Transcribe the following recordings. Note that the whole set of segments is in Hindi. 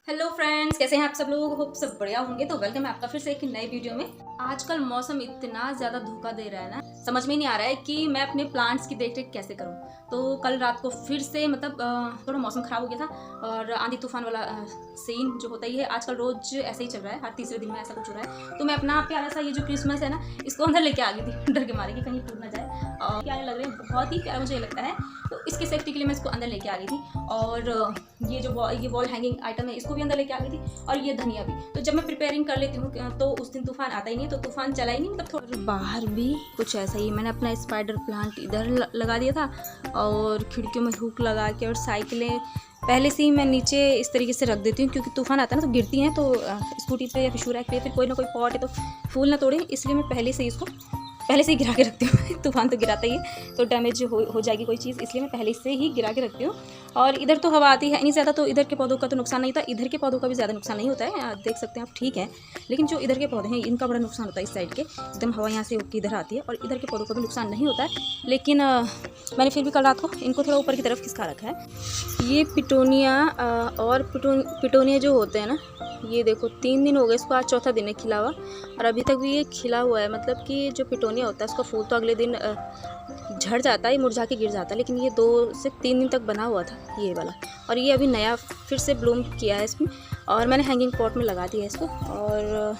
हेलो फ्रेंड्स, कैसे हैं आप सब लोग। होप सब बढ़िया होंगे। तो वेलकम है आपका फिर से एक नए वीडियो में। आजकल मौसम इतना ज़्यादा धोखा दे रहा है ना, समझ में नहीं आ रहा है कि मैं अपने प्लांट्स की देखरेख कैसे करूं। तो कल रात को फिर से थोड़ा मौसम ख़राब हो गया था और आंधी तूफान वाला सीन जो होता ही है आजकल रोज ऐसे ही चल रहा है। हर तीसरे दिन में ऐसा कुछ हो रहा है। तो मैं अपना प्यारा सा ये जो क्रिसमस है ना, इसको अंदर लेके आ गई थी डर के मारे कि कहीं टूट ना जाए। और प्यारे लग रहे हैं, बहुत ही प्यारा मुझे लगता है। तो इसकी सेफ्टी के लिए मैं इसको अंदर लेके आ गई थी। और ये वॉल हैंगिंग आइटम है, इसको भी अंदर लेके आ गई थी। और ये धनिया भी। तो जब मैं प्रिपेयरिंग कर लेती हूँ तो उस दिन तूफान आता ही नहीं, तो तूफान चला ही नहीं। मतलब थोड़ा बाहर भी कुछ ऐसा ही, मैंने अपना स्पाइडर प्लांट इधर लगा दिया था और खिड़कियों में हुक लगा के, और साइकिलें पहले से ही मैं नीचे इस तरीके से रख देती हूँ, क्योंकि तूफान आता है ना तो गिरती हैं। तो स्कूटी पे या फिर शू रैक पे फिर कोई ना कोई पॉट है तो फूल ना तोड़े, इसलिए मैं पहले से ही गिरा के रखती हूँ। तूफान तो गिराता ही है तो डैमेज हो जाएगी कोई चीज़, इसलिए मैं पहले से ही गिरा के रखती हूँ। और इधर तो हवा आती है नहीं ज़्यादा, तो इधर के पौधों का तो नुकसान नहीं होता, इधर के पौधों का भी ज़्यादा नुकसान नहीं होता है। आप देख सकते हैं आप, ठीक है। लेकिन जो इधर के पौधे हैं इनका बड़ा नुकसान होता है। इस साइड के एकदम हवा यहाँ से उठ के इधर आती है, और इधर के पौधों का भी नुकसान नहीं होता है। लेकिन मैंने फिर भी कल रात को इनको थोड़ा ऊपर की तरफ खिसका रखा है। ये पिटोनिया और पिटोनिया जो होते हैं ना, ये देखो 3 दिन हो गए इसको, आज चौथा दिन है खिला हुआ, और अभी तक भी ये खिला हुआ है। मतलब कि जो पिटोनिया होता है उसका फूल तो अगले दिन झड़ जाता है, मुरझा के गिर जाता है, लेकिन ये 2 से 3 दिन तक बना हुआ था ये वाला। और ये अभी नया फिर से ब्लूम किया है इसमें, और मैंने हैंगिंग पॉट में लगा दिया है इसको। और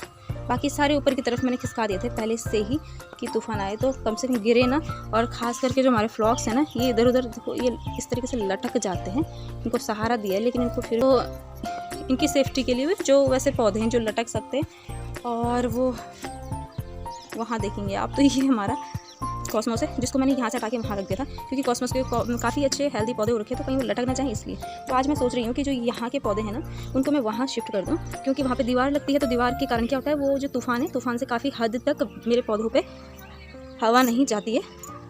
बाकी सारे ऊपर की तरफ मैंने खिसका दिए थे पहले से ही कि तूफान आए तो कम से कम गिरे ना। और ख़ास करके जो हमारे फ्लॉक्स हैं ना, ये इधर उधर देखो, ये इस तरीके से लटक जाते हैं। इनको सहारा दिया है, लेकिन इनको फिर इनकी सेफ्टी के लिए भी जो वैसे पौधे हैं जो लटक सकते हैं। और वो वहाँ देखेंगे आप, तो ये हमारा कॉस्मोस है, जिसको मैंने यहाँ से हटा के वहाँ रख दिया था, क्योंकि कॉस्मोस के काफ़ी अच्छे हेल्दी पौधे हो रखे हैं, तो कहीं वो लटक ना चाहें इसलिए। तो आज मैं सोच रही हूँ कि जो यहाँ के पौधे हैं ना, उनको मैं वहाँ शिफ्ट कर दूँ, क्योंकि वहाँ पे दीवार लगती है। तो दीवार के कारण क्या होता है, वो जो तूफान है, तूफान से काफ़ी हद तक मेरे पौधों पर हवा नहीं जाती है,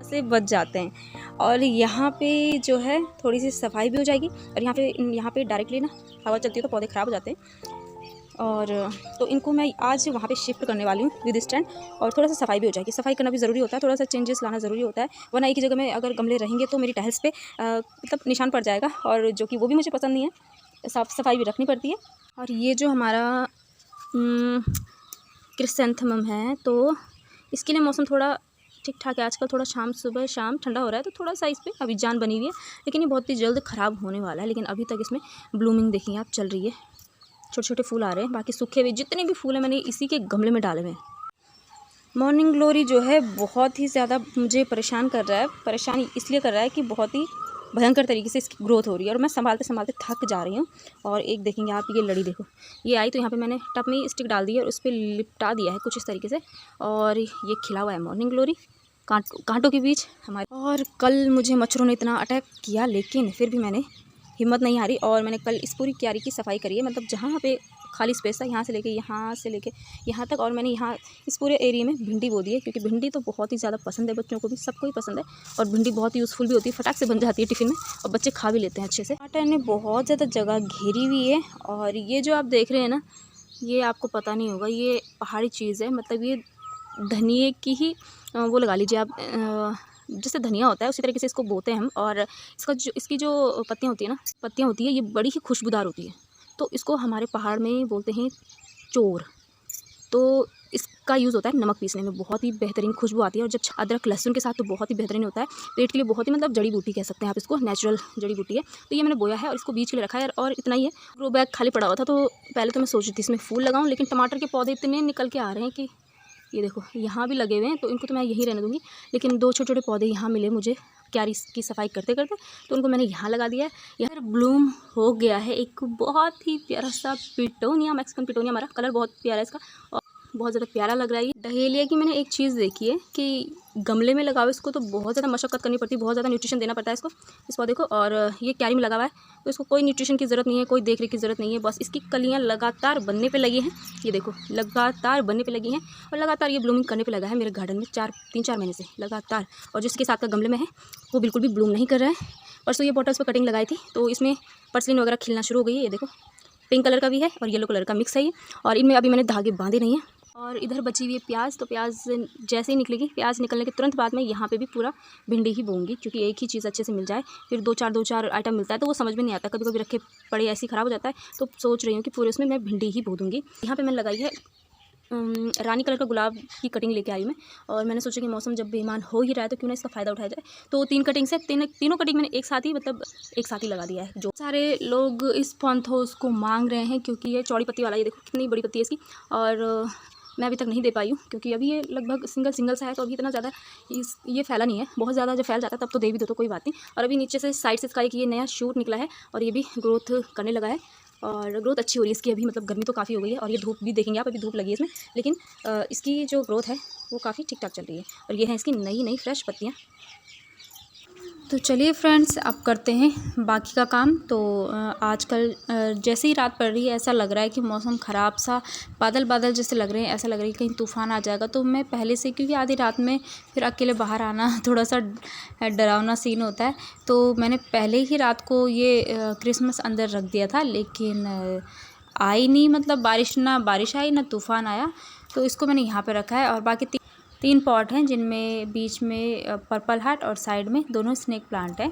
से बच जाते हैं। और यहाँ पे जो है थोड़ी सी सफाई भी हो जाएगी, और यहाँ पे डायरेक्टली ना हवा चलती है तो पौधे ख़राब हो जाते हैं। और तो इनको मैं आज वहाँ पे शिफ्ट करने वाली हूँ विद स्टैंड, और थोड़ा सा सफाई भी हो जाएगी। सफाई करना भी ज़रूरी होता है, थोड़ा सा चेंजेस लाना ज़रूरी होता है, वरना एक ही जगह में अगर गमले रहेंगे तो मेरी टाइल्स पे मतलब निशान पड़ जाएगा, और जो कि वो भी मुझे पसंद नहीं है। साफ़ सफाई भी रखनी पड़ती है। और ये जो हमारा क्रिसेंथेमम है, तो इसके लिए मौसम थोड़ा ठीक ठाक है आजकल। थोड़ा सुबह शाम ठंडा हो रहा है, तो थोड़ा सा इस पर अभी जान बनी हुई है, लेकिन ये बहुत ही जल्द ख़राब होने वाला है। लेकिन अभी तक इसमें ब्लूमिंग देखिए आप चल रही है, छोटे छोटे फूल आ रहे हैं। बाकी सूखे हुए जितने भी फूल हैं मैंने इसी के गमले में डाले हुए हैं। मॉर्निंग ग्लोरी जो है बहुत ही ज़्यादा मुझे परेशान कर रहा है। परेशान इसलिए कर रहा है कि बहुत ही भयंकर तरीके से इसकी ग्रोथ हो रही है, और मैं संभालते संभालते थक जा रही हूँ। और एक देखेंगे आप, ये लड़ी देखो, ये आई तो यहाँ पे मैंने टब में स्टिक डाल दी है और उस पर लिपटा दिया है कुछ इस तरीके से, और ये खिला हुआ है मॉर्निंग ग्लोरी कांटों के बीच हमारे। और कल मुझे मच्छरों ने इतना अटैक किया, लेकिन फिर भी मैंने हिम्मत नहीं हारी, और मैंने कल इस पूरी क्यारी की सफाई करी है। मतलब जहाँ पे खाली स्पेस था, यहाँ से लेके यहाँ तक, और मैंने यहाँ इस पूरे एरिया में भिंडी बो दी है, क्योंकि भिंडी तो बहुत ही ज़्यादा पसंद है बच्चों को भी, सबको ही पसंद है। और भिंडी बहुत ही यूज़फुल भी होती है, फटाक से बन जाती है टिफ़िन में, और बच्चे खा भी लेते हैं अच्छे से। टमाटर ने बहुत ज़्यादा जगह घेरी हुई है। और ये जो आप देख रहे हैं ना, ये आपको पता नहीं होगा, ये पहाड़ी चीज़ है। मतलब ये धनिए की ही वो लगा लीजिए आप, जैसे धनिया होता है उसी तरीके से इसको बोते हैं हम। और इसकी जो पत्तियाँ होती है, ये बड़ी ही खुशबूदार होती है। तो इसको हमारे पहाड़ में बोलते हैं चोर। तो इसका यूज़ होता है नमक पीसने में, बहुत ही बेहतरीन खुशबू आती है। और जब अदरक लहसुन के साथ तो बहुत ही बेहतरीन होता है, पेट के लिए बहुत ही, मतलब जड़ी बूटी कह सकते हैं आप इसको, नेचुरल जड़ी बूटी है। तो ये मैंने बोया है और इसको बीज के लिए रखा है, और इतना ही है। ग्रो बैग खाली पड़ा हुआ था, तो पहले तो मैं सोच रही थी इसमें फूल लगाऊँ, लेकिन टमाटर के पौधे इतने निकल के आ रहे हैं कि ये देखो यहाँ भी लगे हुए हैं, तो इनको तो मैं यहीं रहने दूँगी। लेकिन 2 छोटे छोटे पौधे यहाँ मिले मुझे क्यारी की सफाई करते करते, तो उनको मैंने यहाँ लगा दिया है। यहाँ ब्लूम हो गया है एक बहुत ही प्यारा सा पिटोनिया, मैक्सिकन पिटोनिया। हमारा कलर बहुत प्यारा है इसका, और बहुत ज़्यादा प्यारा लग रहा है। ये डहेलिया की मैंने एक चीज़ देखी है कि गमले में लगाओ इसको तो बहुत ज़्यादा मशक्कत करनी पड़ती है, बहुत ज़्यादा न्यूट्रिशन देना पड़ता है इसको, इस पौधे को। और ये क्यारी में लगा हुआ है, तो इसको कोई न्यूट्रिशन की ज़रूरत नहीं है, कोई देख रेख की ज़रूरत नहीं है। बस इसकी कलियाँ लगातार बनने पे लगी हैं, ये देखो लगातार बनने पे लगी हैं, और लगातार ये ब्लूमिंग करने पे लगा है मेरे गार्डन में 3-4 महीने से लगातार। और जिसके साथ का गमले में है वो बिल्कुल भी ब्लूम नहीं कर रहा है। परसों ये बॉटल्स पर कटिंग लगाई थी, तो इसमें पर्सलिन वगैरह खिलना शुरू हो गई है। ये देखो पिंक कलर का भी है और येलो कलर का मिक्स है ये, और इनमें अभी मैंने धागे बांधे नहीं हैं। और इधर बची हुई है प्याज, तो प्याज जैसे ही निकलेगी, प्याज निकलने के तुरंत बाद में यहाँ पे भी पूरा भिंडी ही बोऊंगी, क्योंकि एक ही चीज़ अच्छे से मिल जाए। फिर दो चार आइटम मिलता है तो वो समझ में नहीं आता, कभी कभी रखे पड़े ऐसे ही ख़राब हो जाता है। तो सोच रही हूँ कि पूरे उसमें मैं भिंडी ही बो दूँगी। यहाँ पर मैंने लगाई है रानी कलर का गुलाब की कटिंग लेके आई मैं, और मैंने सोचा कि मौसम जब बेईमान हो ही रहा है तो क्यों ना इसका फ़ायदा उठाया जाए। तो 3 कटिंग से तीनों कटिंग मैंने एक साथ ही लगा दिया है। जो सारे लोग इस पॉन्थोस को मांग रहे हैं, क्योंकि ये चौड़ी पत्ती वाला, ये देखो कितनी बड़ी पत्ती है इसकी, और मैं अभी तक नहीं दे पाई हूँ, क्योंकि अभी ये लगभग सिंगल सा है, तो अभी इतना ज़्यादा ये फैला नहीं है। बहुत ज़्यादा जब फैल जाता है तब तो दे भी दो तो कोई बात नहीं। और अभी नीचे से साइड से इसका एक ये नया शूट निकला है, और ये भी ग्रोथ करने लगा है, और ग्रोथ अच्छी हो रही है इसकी। अभी मतलब गर्मी तो काफ़ी हो गई है, और ये धूप भी देखेंगे आप, अभी धूप लगी है इसमें, लेकिन इसकी जो ग्रोथ है वो काफ़ी ठीक ठाक चल रही है। और ये है इसकी नई फ्रेश पत्तियाँ। तो चलिए फ्रेंड्स, अब करते हैं बाकी का काम। तो आजकल जैसे ही रात पड़ रही है ऐसा लग रहा है कि मौसम ख़राब सा, बादल जैसे लग रहे हैं, ऐसा लग रहा है कि कहीं तूफ़ान आ जाएगा। तो मैं पहले से, क्योंकि आधी रात में फिर अकेले बाहर आना थोड़ा सा डरावना सीन होता है, तो मैंने पहले ही रात को ये क्रिसमस अंदर रख दिया था, लेकिन आई नहीं, मतलब बारिश आई ना तूफ़ान आया। तो इसको मैंने यहाँ पर रखा है, और बाकी 3 पॉट हैं, जिनमें बीच में पर्पल हार्ट और साइड में दोनों स्नेक प्लांट हैं।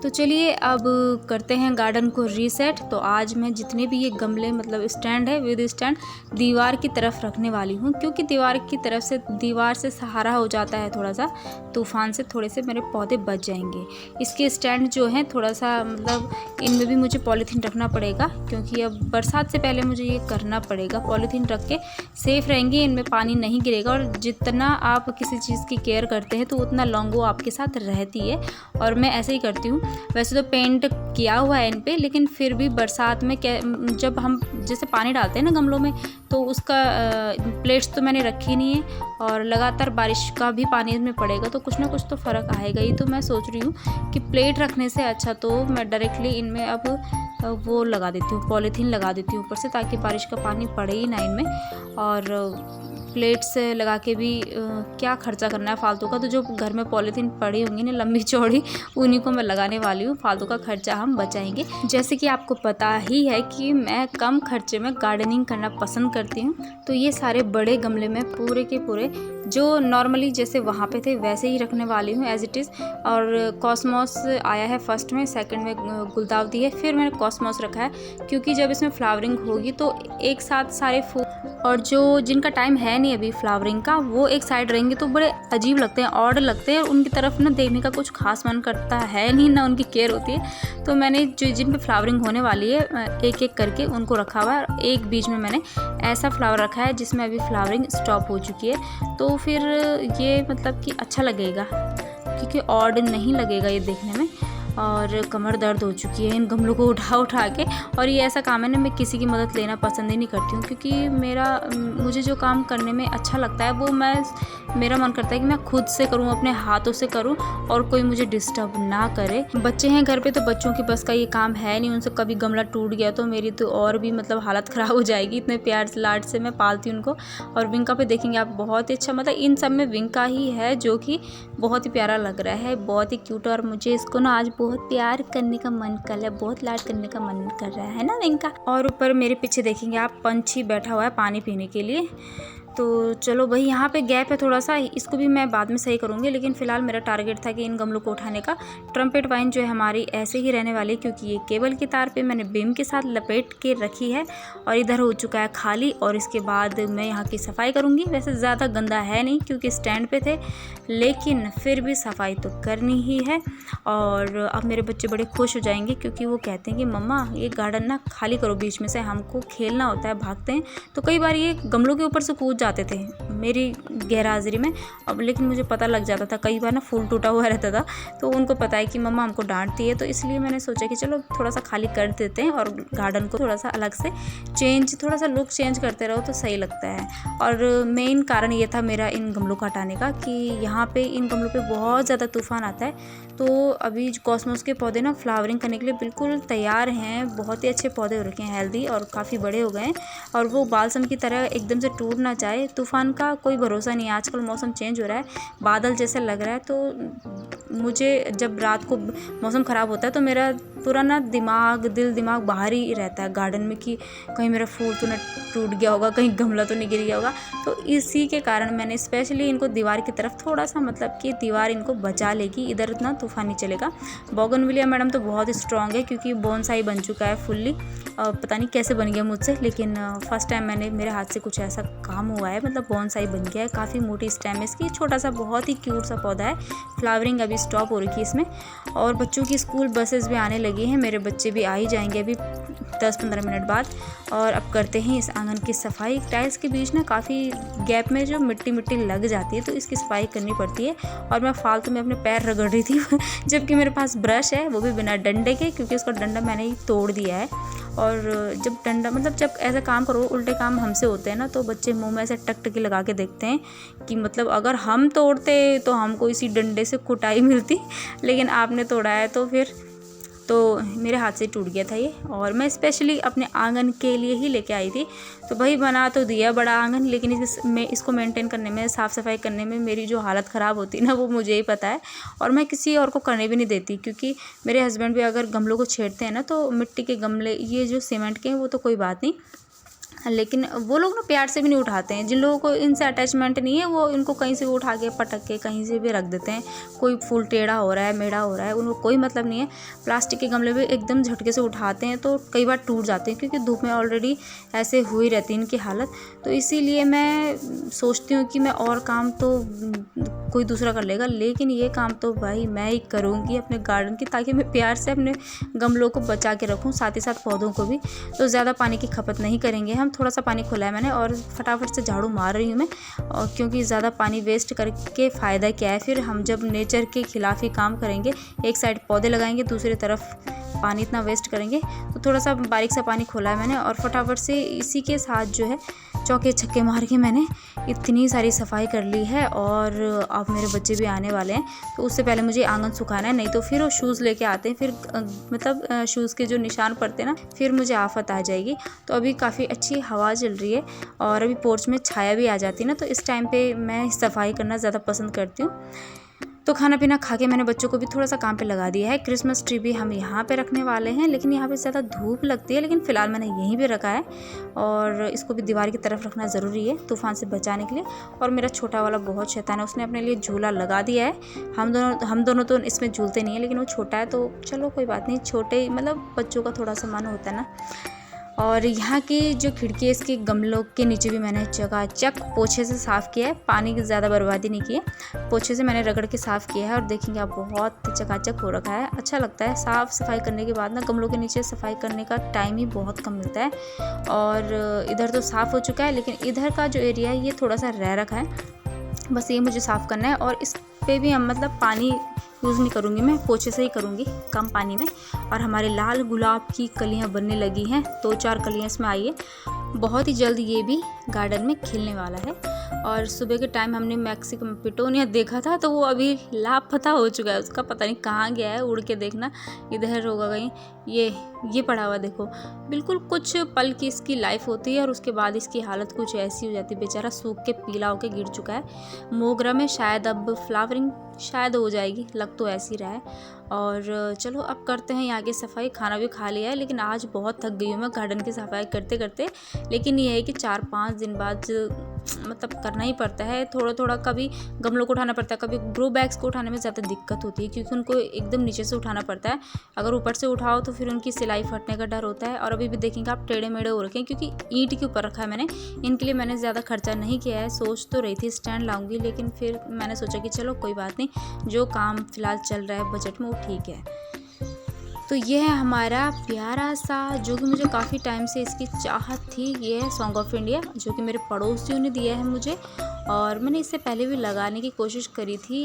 तो चलिए अब करते हैं गार्डन को रीसेट। तो आज मैं जितने भी ये गमले, मतलब स्टैंड है विद स्टैंड, दीवार की तरफ रखने वाली हूँ, क्योंकि दीवार से सहारा हो जाता है थोड़ा सा तूफ़ान से, थोड़े से मेरे पौधे बच जाएंगे। इसके स्टैंड जो हैं थोड़ा सा, मतलब इनमें भी मुझे पॉलीथीन रखना पड़ेगा, क्योंकि अब बरसात से पहले मुझे ये करना पड़ेगा। पॉलीथीन रख के सेफ़ रहेंगे, इनमें पानी नहीं गिरेगा, और जितना आप किसी चीज़ की केयर करते हैं तो उतना लॉन्ग वो आपके साथ रहती है। और मैं ऐसे ही करती हूँ। वैसे तो पेंट किया हुआ है इन पे, लेकिन फिर भी बरसात में जब हम जैसे पानी डालते हैं ना गमलों में, तो उसका प्लेट्स तो मैंने रखी नहीं है, और लगातार बारिश का भी पानी इसमें पड़ेगा तो कुछ ना कुछ तो फ़र्क आएगा ही। तो मैं सोच रही हूँ कि प्लेट रखने से अच्छा तो मैं डायरेक्टली इनमें अब वो लगा देती हूँ, पॉलीथीन लगा देती हूँ ऊपर से, ताकि बारिश का पानी पड़े ही ना इनमें। और प्लेट्स लगा के भी क्या खर्चा करना है फालतू का। तो जो घर में पॉलीथीन पड़ी होंगी ना लंबी चौड़ी, उन्हीं को मैं लगाने वाली हूँ, फालतू का खर्चा हम बचाएंगे। जैसे कि आपको पता ही है कि मैं कम खर्चे में गार्डनिंग करना पसंद करती हूँ, तो ये सारे बड़े गमले में पूरे के पूरे जो नॉर्मली जैसे वहाँ पे थे वैसे ही रखने वाली हूँ एज इट इज़। और कॉस्मोस आया है फर्स्ट में, सेकंड में गुलदाउदी है, फिर मैंने कॉस्मोस रखा है, क्योंकि जब इसमें फ्लावरिंग होगी तो एक साथ सारे फूल, और जो जिनका टाइम है नहीं अभी फ्लावरिंग का, वो एक साइड रहेंगे तो बड़े अजीब लगते हैं, ऑड लगते हैं, और उनकी तरफ ना देखने का कुछ खास मन करता है नहीं, ना उनकी केयर होती है। तो मैंने जिन पे फ्लावरिंग होने वाली है एक एक करके उनको रखा हुआ है। एक बीच में मैंने ऐसा फ्लावर रखा है जिसमें अभी फ्लावरिंग स्टॉप हो चुकी है, तो फिर ये मतलब कि अच्छा लगेगा, क्योंकि ऑड नहीं लगेगा ये देखने में। और कमर दर्द हो चुकी है इन गमलों को उठा के। और ये ऐसा काम है ना, मैं किसी की मदद लेना पसंद ही नहीं करती हूँ, क्योंकि मुझे जो काम करने में अच्छा लगता है वो मेरा मन करता है कि मैं खुद से करूँ, अपने हाथों से करूँ, और कोई मुझे डिस्टर्ब ना करे। बच्चे हैं घर पे तो बच्चों की बस का ये काम है नहीं, उनसे कभी गमला टूट गया तो मेरी तो और भी मतलब हालत ख़राब हो जाएगी। इतने प्यार से लाड से मैं पालती हूँ उनको। और विंका पे देखेंगे आप, बहुत ही अच्छा, मतलब इन सब में विंका ही है जो कि बहुत ही प्यारा लग रहा है, बहुत ही क्यूट। और मुझे इसको ना आज बहुत प्यार करने का मन कर रहा है, बहुत लाड करने का मन कर रहा है ना विंका। और ऊपर मेरे पीछे देखेंगे आप, पंछी बैठा हुआ है पानी पीने के लिए। तो चलो भाई, यहाँ पे गैप है थोड़ा सा, इसको भी मैं बाद में सही करूँगी, लेकिन फ़िलहाल मेरा टारगेट था कि इन गमलों को उठाने का। ट्रम्पेट वाइन जो है हमारी ऐसे ही रहने वाली है, क्योंकि ये केबल की तार पे मैंने बीम के साथ लपेट के रखी है, और इधर हो चुका है खाली। और इसके बाद मैं यहाँ की सफाई करूँगी। वैसे ज़्यादा गंदा है नहीं क्योंकि स्टैंड पे थे, लेकिन फिर भी सफाई तो करनी ही है। और अब मेरे बच्चे बड़े खुश हो जाएंगे, क्योंकि वो कहते हैं कि मम्मा ये गार्डन ना खाली करो, बीच में से हमको खेलना होता है, भागते हैं। तो कई बार ये गमलों के ऊपर से कूद जाते थे मेरी गैरहाजिरी में। अब लेकिन मुझे पता लग जाता था, कई बार ना फूल टूटा हुआ रहता था, तो उनको पता है कि मम्मा हमको डांटती है। तो इसलिए मैंने सोचा कि चलो थोड़ा सा खाली कर देते हैं, और गार्डन को थोड़ा सा अलग से थोड़ा सा लुक चेंज करते रहो तो सही लगता है। और मेन कारण ये था मेरा इन गमलों को हटाने का, कि यहाँ पे इन गमलों पे बहुत ज़्यादा तूफ़ान आता है। तो अभी कॉस्मोस के पौधे ना फ्लावरिंग करने के लिए बिल्कुल तैयार हैं, बहुत ही अच्छे पौधे हो रखे हैं, हेल्दी, और काफ़ी बड़े हो गए हैं। और वो बालसम की तरह एकदम से टूट ना जाए, जाए। तूफ़ान का कोई भरोसा नहीं है, आजकल मौसम चेंज हो रहा है, बादल जैसे लग रहा है। तो मुझे जब रात को मौसम ख़राब होता है तो मेरा पूरा ना दिमाग बाहर ही रहता है गार्डन में कि कहीं मेरा फूल तो ना टूट गया होगा, कहीं गमला तो नहीं गिर गया होगा। तो इसी के कारण मैंने स्पेशली इनको दीवार की तरफ थोड़ा सा, मतलब कि दीवार इनको बचा लेगी, इधर इतना तूफ़ान नहीं चलेगा। बोगनविलिया मैडम तो बहुत स्ट्रॉन्ग है क्योंकि बोनसाई बन चुका है फुल्ली। पता नहीं कैसे बन गया मुझसे, लेकिन फर्स्ट टाइम मेरे हाथ से कुछ ऐसा काम हुआ है, मतलब बोनसाई बन गया है। काफ़ी मोटी स्टेम है इसकी, छोटा सा बहुत ही क्यूट सा पौधा है। फ्लावरिंग अभी स्टॉप हो रही है इसमें। और बच्चों की स्कूल बसेस भी आने लगी हैं, मेरे बच्चे भी आ ही जाएंगे अभी 10-15 मिनट बाद। और अब करते हैं इस आंगन की सफाई। टाइल्स के बीच ना काफ़ी गैप में जो मिट्टी लग जाती है, तो इसकी सफाई करनी पड़ती है। और मैं फालतू में अपने पैर रगड़ रही थी जबकि मेरे पास ब्रश है, वो भी बिना डंडे के, क्योंकि उसका डंडा मैंने ही तोड़ दिया है। और जब डंडा, मतलब जब ऐसा काम करो, उल्टे काम हमसे होते हैं ना, तो बच्चे मुंह में ऐसे टकटकी लगा के देखते हैं कि मतलब अगर हम तोड़ते तो हमको इसी डंडे से कुटाई मिलती, लेकिन आपने तोड़ा है तो फिर तो मेरे हाथ से टूट गया था ये। और मैं स्पेशली अपने आंगन के लिए ही लेके आई थी। तो भाई बना तो दिया बड़ा आंगन, लेकिन इसको मेंटेन करने में, साफ़ सफाई करने में मेरी जो हालत ख़राब होती ना, वो मुझे ही पता है। और मैं किसी और को करने भी नहीं देती, क्योंकि मेरे हस्बैंड भी अगर गमलों को छेड़ते हैं ना, तो मिट्टी के गमले, ये जो सीमेंट के हैं वो तो कोई बात नहीं, लेकिन वो लोग ना प्यार से भी नहीं उठाते हैं। जिन लोगों को इनसे अटैचमेंट नहीं है, वो इनको कहीं से भी उठा के पटक के कहीं से भी रख देते हैं। कोई फूल टेढ़ा हो रहा है, मेढ़ा हो रहा है, उनको कोई मतलब नहीं है। प्लास्टिक के गमले भी एकदम झटके से उठाते हैं तो कई बार टूट जाते हैं, क्योंकि धूप में ऑलरेडी ऐसे हुई रहती है इनकी हालत। तो इसीलिए मैं सोचती हूँ कि मैं और काम तो कोई दूसरा कर लेगा, लेकिन ये काम तो भाई मैं ही करूँगी अपने गार्डन की, ताकि मैं प्यार से अपने गमलों को बचा के रखूँ, साथ ही साथ पौधों को भी। तो ज़्यादा पानी की खपत नहीं करेंगे हम, थोड़ा सा पानी खोला है मैंने और फटाफट से झाड़ू मार रही हूँ मैं। और क्योंकि ज़्यादा पानी वेस्ट करके फ़ायदा क्या है, फिर हम जब नेचर के खिलाफ ही काम करेंगे, एक साइड पौधे लगाएंगे, दूसरी तरफ पानी इतना वेस्ट करेंगे। तो थोड़ा सा बारीक सा पानी खोला है मैंने और फटाफट से इसी के साथ जो है चौके छक्के मार के मैंने इतनी सारी सफाई कर ली है। और अब मेरे बच्चे भी आने वाले हैं, तो उससे पहले मुझे आंगन सुखाना है, नहीं तो फिर वो शूज़ लेके आते हैं, फिर मतलब शूज़ के जो निशान पड़ते हैं ना, फिर मुझे आफत आ जाएगी। तो अभी काफ़ी अच्छी हवा चल रही है और अभी पोर्च में छाया भी आ जाती है ना, तो इस टाइम पे मैं सफाई करना ज़्यादा पसंद करती हूँ। तो खाना पीना खा के मैंने बच्चों को भी थोड़ा सा काम पे लगा दिया है। क्रिसमस ट्री भी हम यहाँ पे रखने वाले हैं, लेकिन यहाँ पे ज़्यादा धूप लगती है, लेकिन फ़िलहाल मैंने यहीं पे रखा है। और इसको भी दीवार की तरफ रखना ज़रूरी है तूफ़ान से बचाने के लिए। और मेरा छोटा वाला बहुत शैतान है, उसने अपने लिए झूला लगा दिया है। हम दोनों तो इसमें झूलते नहीं हैं, लेकिन वो छोटा है तो चलो कोई बात नहीं, छोटे मतलब बच्चों का थोड़ा सा मन होता है ना। और यहाँ की जो खिड़की है, इसके गमलों के नीचे भी मैंने चकाचक पोछे से साफ़ किया है, पानी की ज़्यादा बर्बादी नहीं की है, पोछे से मैंने रगड़ के साफ़ किया है। और देखेंगे आप बहुत चकाचक हो रखा है, अच्छा लगता है। साफ़ सफाई करने के बाद ना गमलों के नीचे सफाई करने का टाइम ही बहुत कम मिलता है। और इधर तो साफ़ हो चुका है, लेकिन इधर का जो एरिया है ये थोड़ा सा रह रखा है, बस ये मुझे साफ़ करना है। और इस पर भी हम मतलब पानी यूज़ नहीं करूँगी, मैं पोछे से ही करूँगी कम पानी में। और हमारे लाल गुलाब की कलियाँ बनने लगी हैं, 2-4 कलियाँ इसमें आई है, बहुत ही जल्द ये भी गार्डन में खिलने वाला है। और सुबह के टाइम हमने मैक्सिकम पिटोनिया देखा था, तो वो अभी लापता हो चुका है, उसका पता नहीं कहाँ गया है, उड़ के देखना इधर होगा कहीं। ये पड़ा हुआ देखो, बिल्कुल कुछ पल की इसकी लाइफ होती है और उसके बाद इसकी हालत कुछ ऐसी हो जाती है, बेचारा सूख के पीला होके गिर चुका है। मोगरा में शायद अब फ्लावरिंग शायद हो जाएगी, लग तो ऐसी रहा है। और चलो अब करते हैं यहाँ की सफाई। खाना भी खा लिया है, लेकिन आज बहुत थक गई हूँ मैं गार्डन की सफाई करते करते। लेकिन ये है कि 4-5 दिन बाद मतलब करना ही पड़ता है थोड़ा थोड़ा। कभी गमलों को उठाना पड़ता है, कभी ग्रो बैग्स को उठाने में ज़्यादा दिक्कत होती है, क्योंकि उनको एकदम नीचे से उठाना पड़ता है। अगर ऊपर से उठाओ तो फिर उनकी सिलाई फटने का डर होता है। और अभी भी देखेंगे आप टेढ़े मेढ़े हो रखे हैं, क्योंकि ईंट के ऊपर रखा है मैंने। इनके लिए मैंने ज़्यादा खर्चा नहीं किया है, सोच तो रही थी स्टैंड लाऊंगी, लेकिन फिर मैंने सोचा कि चलो कोई बात नहीं, जो काम फ़िलहाल चल रहा है बजट में वो ठीक है। तो ये है हमारा प्यारा सा, जो कि मुझे काफ़ी टाइम से इसकी चाहत थी, ये है सॉन्ग ऑफ इंडिया, जो कि मेरे पड़ोसियों ने दिया है मुझे। और मैंने इससे पहले भी लगाने की कोशिश करी थी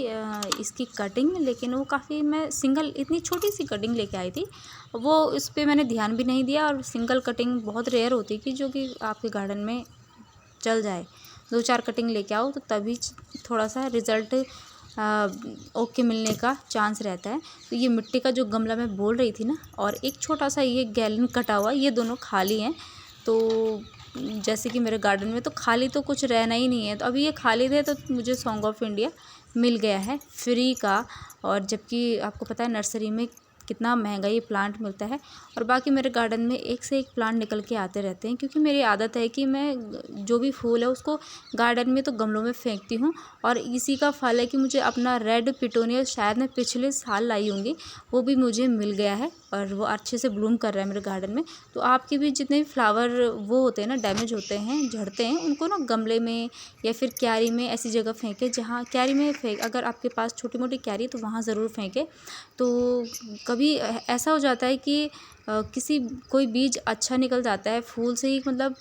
इसकी कटिंग, लेकिन वो काफ़ी, मैं सिंगल इतनी छोटी सी कटिंग लेके आई थी, वो इस पर मैंने ध्यान भी नहीं दिया। और सिंगल कटिंग बहुत रेयर होती कि जो कि आपके गार्डन में चल जाए, 2-4 कटिंग लेके आओ तो तभी थोड़ा सा रिज़ल्ट ओके मिलने का चांस रहता है। तो ये मिट्टी का जो गमला मैं बोल रही थी ना, और एक छोटा सा ये गैलन कटा हुआ, ये दोनों खाली हैं। तो जैसे कि मेरे गार्डन में तो खाली तो कुछ रहना ही नहीं है। तो अभी ये खाली थे तो मुझे सॉन्ग ऑफ इंडिया मिल गया है फ्री का। और जबकि आपको पता है नर्सरी में कितना महंगा ये प्लांट मिलता है। और बाकी मेरे गार्डन में एक से एक प्लांट निकल के आते रहते हैं, क्योंकि मेरी आदत है कि मैं जो भी फूल है उसको गार्डन में तो गमलों में फेंकती हूँ। और इसी का फल है कि मुझे अपना रेड पिटोनिया शायद मैं पिछले साल लाई होंगी, वो भी मुझे मिल गया है और वो अच्छे से ब्लूम कर रहा है मेरे गार्डन में। तो आपके भी जितने भी फ्लावर वो होते हैं ना, डैमेज होते हैं, झड़ते हैं, उनको ना गमले में या फिर क्यारी में ऐसी जगह फेंके जहाँ क्यारी में फेंक, अगर आपके पास छोटी मोटी क्यारी तो वहाँ ज़रूर फेंके। तो कभी ऐसा हो जाता है कि किसी कोई बीज अच्छा निकल जाता है, फूल से ही मतलब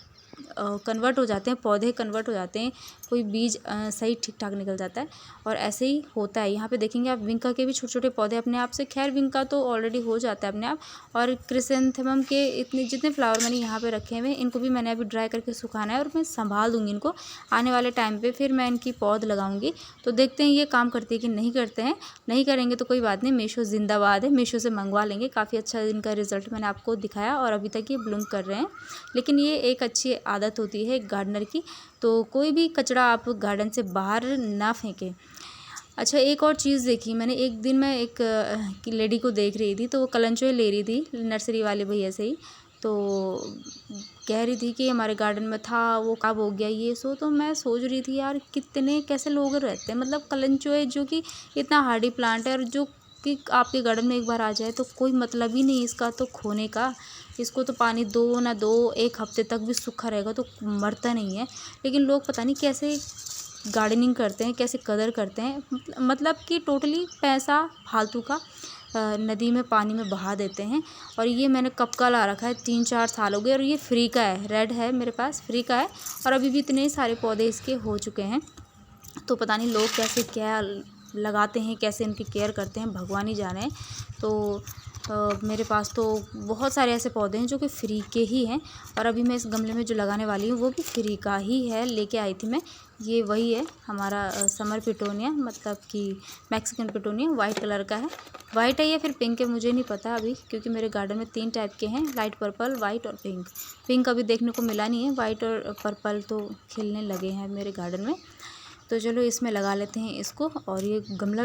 कन्वर्ट हो जाते हैं, पौधे कन्वर्ट हो जाते हैं, कोई बीज सही ठीक ठाक निकल जाता है। और ऐसे ही होता है। यहाँ पे देखेंगे आप विंका के भी छोटे छोटे पौधे अपने आप से, खैर विंका तो ऑलरेडी हो जाता है अपने आप। और क्रिसेंथेमम के इतने जितने फ्लावर मैंने यहाँ पे रखे हुए हैं, इनको भी मैंने अभी ड्राई करके सुखाना है और मैं संभाल दूँगी इनको। आने वाले टाइम पर फिर मैं इनकी पौध लगाऊँगी। तो देखते हैं ये काम करती है कि नहीं करते हैं। नहीं करेंगे तो कोई बात नहीं, मीशो जिंदाबाद है, मीशो से मंगवा लेंगे। काफ़ी अच्छा इनका रिजल्ट मैंने आपको दिखाया और अभी तक ये ब्लूम कर रहे हैं। लेकिन ये एक अच्छी आदत होती है गार्डनर की। तो कोई भी कचरा आप गार्डन से बाहर ना फेंकें। अच्छा, एक और चीज़ देखी मैंने, एक दिन मैं एक लेडी को देख रही थी, तो वो कलंचोए ले रही थी नर्सरी वाले भैया से ही। तो कह रही थी कि हमारे गार्डन में था, वो कब हो गया ये सो। तो मैं सोच रही थी यार कितने कैसे लोग रहते हैं, मतलब कलंचोए जो कि इतना हार्डी प्लांट है और जो कि आपके गार्डन में एक बार आ जाए तो कोई मतलब ही नहीं इसका तो खोने का। इसको तो पानी दो ना दो, एक हफ्ते तक भी सूखा रहेगा तो मरता नहीं है। लेकिन लोग पता नहीं कैसे गार्डनिंग करते हैं, कैसे कदर करते हैं, मतलब कि टोटली पैसा फालतू का नदी में पानी में बहा देते हैं। और ये मैंने कब का ला रखा है, 3-4 साल हो गए, और ये फ्री का है, रेड है मेरे पास, फ्री का है। और अभी भी इतने सारे पौधे इसके हो चुके हैं। तो पता नहीं लोग कैसे क्या लगाते हैं, कैसे इनकी केयर करते हैं, भगवान ही जाने। तो मेरे पास तो बहुत सारे ऐसे पौधे हैं जो कि फ्री के ही हैं। और अभी मैं इस गमले में जो लगाने वाली हूँ वो भी फ्री का ही है, लेके आई थी मैं। ये वही है हमारा समर पिटोनिया, मतलब कि मैक्सिकन पिटोनिया, वाइट कलर का है। वाइट है या फिर पिंक है मुझे नहीं पता अभी, क्योंकि मेरे गार्डन में 3 टाइप के हैं, लाइट पर्पल, वाइट और पिंक। पिंक अभी देखने को मिला नहीं है, वाइट और पर्पल तो खिलने लगे हैं मेरे गार्डन में। तो चलो इसमें लगा लेते हैं इसको। और ये गमला,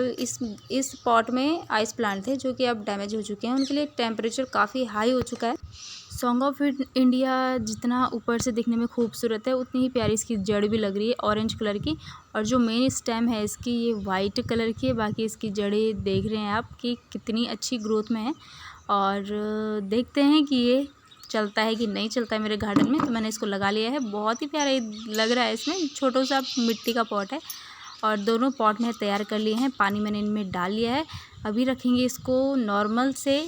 इस पॉट में आइस प्लांट थे जो कि अब डैमेज हो चुके हैं, उनके लिए टेम्परेचर काफ़ी हाई हो चुका है। सॉन्ग ऑफ इंडिया जितना ऊपर से दिखने में खूबसूरत है, उतनी ही प्यारी इसकी जड़ भी लग रही है, ऑरेंज कलर की। और जो मेन स्टेम है इसकी, ये वाइट कलर की है। बाकी इसकी जड़ें देख रहे हैं आप कि कितनी अच्छी ग्रोथ में है। और देखते हैं कि ये चलता है कि नहीं चलता है मेरे गार्डन में। तो मैंने इसको लगा लिया है, बहुत ही प्यारा लग रहा है। इसमें छोटा सा मिट्टी का पॉट है और दोनों पॉट में तैयार कर लिए हैं, पानी मैंने इनमें डाल लिया है। अभी रखेंगे इसको नॉर्मल से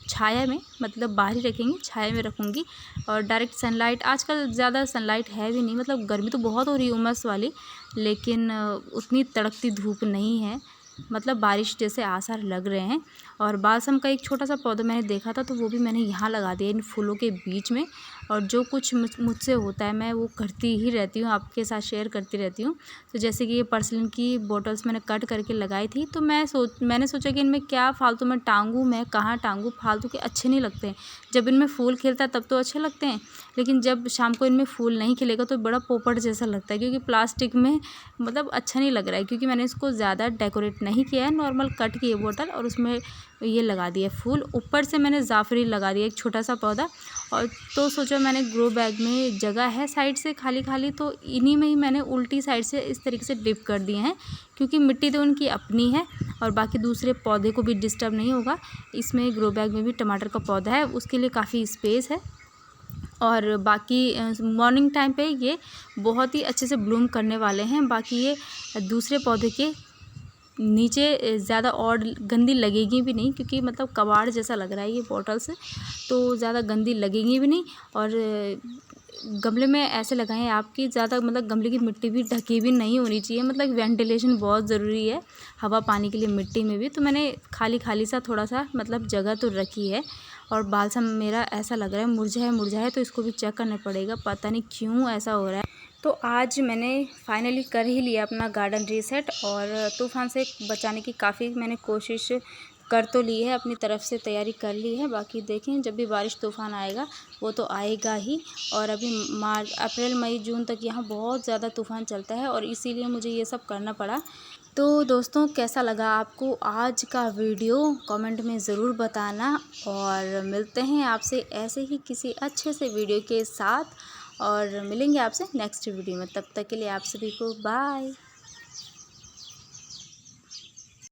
छाया में, मतलब बाहर ही रखेंगे, छाया में रखूँगी। और डायरेक्ट सनलाइट, आजकल ज़्यादा सनलाइट है भी नहीं, मतलब गर्मी तो बहुत हो रही है उमस वाली, लेकिन उतनी तड़कती धूप नहीं है, मतलब बारिश जैसे आसार लग रहे हैं। और बालसम का एक छोटा सा पौधा मैंने देखा था, तो वो भी मैंने यहाँ लगा दिया इन फूलों के बीच में। और जो कुछ मुझसे होता है मैं वो करती ही रहती हूँ, आपके साथ शेयर करती रहती हूँ। तो जैसे कि ये पर्सलिन की बॉटल्स मैंने कट करके लगाई थी, तो मैंने सोचा कि इनमें क्या फालतू में टांगूँ, मैं कहाँ टांगूँ, फालतू के अच्छे नहीं लगते हैं। जब इनमें फूल खिलता है तब तो अच्छे लगते हैं, लेकिन जब शाम को इनमें फूल नहीं खिलेगा तो बड़ा पोपट जैसा लगता है, क्योंकि प्लास्टिक में मतलब अच्छा नहीं लग रहा है। क्योंकि मैंने इसको ज़्यादा डेकोरेट नहीं किया है, नॉर्मल कट की है बोतल और उसमें ये लगा दिया फूल। ऊपर से मैंने जाफरी लगा दिया, एक छोटा सा पौधा। और तो सोचा मैंने ग्रो बैग में जगह है साइड से खाली खाली, तो इन्हीं में ही मैंने उल्टी साइड से इस तरीके से डिप कर दिए हैं, क्योंकि मिट्टी तो उनकी अपनी है और बाकी दूसरे पौधे को भी डिस्टर्ब नहीं होगा। इसमें ग्रो बैग में भी टमाटर का पौधा है, उसके लिए काफ़ी स्पेस है। और बाकी मॉर्निंग टाइम पे ये बहुत ही अच्छे से ब्लूम करने वाले हैं। बाकी ये दूसरे पौधे के नीचे ज़्यादा और गंदी लगेगी भी नहीं, क्योंकि मतलब कबाड़ जैसा लग रहा है ये बॉटल से, तो ज़्यादा गंदी लगेगी भी नहीं। और गमले में ऐसे लगाएं आपकी ज़्यादा, मतलब गमले की मिट्टी भी ढकी भी नहीं होनी चाहिए, मतलब वेंटिलेशन बहुत ज़रूरी है हवा पानी के लिए मिट्टी में भी। तो मैंने खाली खाली सा थोड़ा सा मतलब जगह तो रखी है। और बालसम मेरा ऐसा लग रहा है मुरझाया, तो इसको भी चेक करना पड़ेगा, पता नहीं क्यों ऐसा हो रहा है। तो आज मैंने फाइनली कर ही लिया अपना गार्डन रीसेट, और तूफ़ान से बचाने की काफ़ी मैंने कोशिश कर तो ली है, अपनी तरफ से तैयारी कर ली है। बाकी देखें जब भी बारिश तूफ़ान आएगा वो तो आएगा ही। और अभी मार्च अप्रैल मई जून तक यहाँ बहुत ज़्यादा तूफ़ान चलता है और इसीलिए मुझे ये सब करना पड़ा। तो दोस्तों कैसा लगा आपको आज का वीडियो कमेंट में ज़रूर बताना, और मिलते हैं आपसे ऐसे ही किसी अच्छे से वीडियो के साथ, और मिलेंगे आपसे नेक्स्ट वीडियो में। तब तक के लिए आप सभी को बाय।